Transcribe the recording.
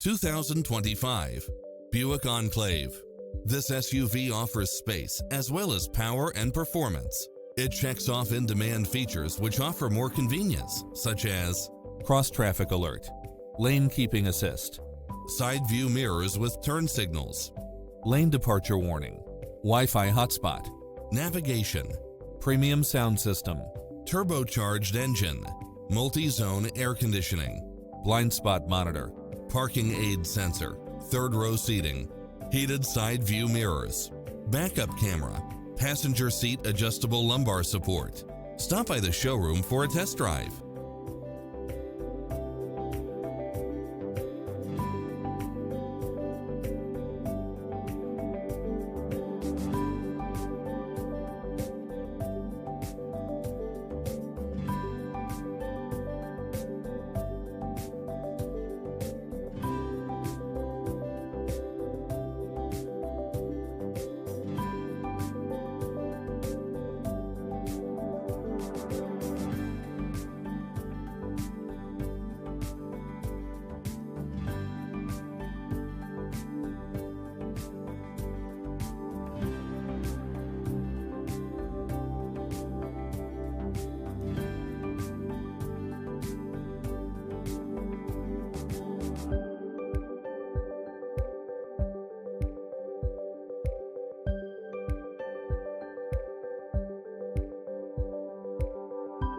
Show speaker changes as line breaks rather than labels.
2025 Buick Enclave. This SUV offers space as well as power and performance. It checks off in-demand features which offer more convenience, such as cross-traffic alert, lane keeping assist, side view mirrors with turn signals, lane departure warning, Wi-Fi hotspot, navigation, premium sound system, turbocharged engine, multi-zone air conditioning, blind spot monitor, parking aid sensor, third row seating, heated side view mirrors, backup camera, passenger seat adjustable lumbar support. Stop by the showroom for a test drive.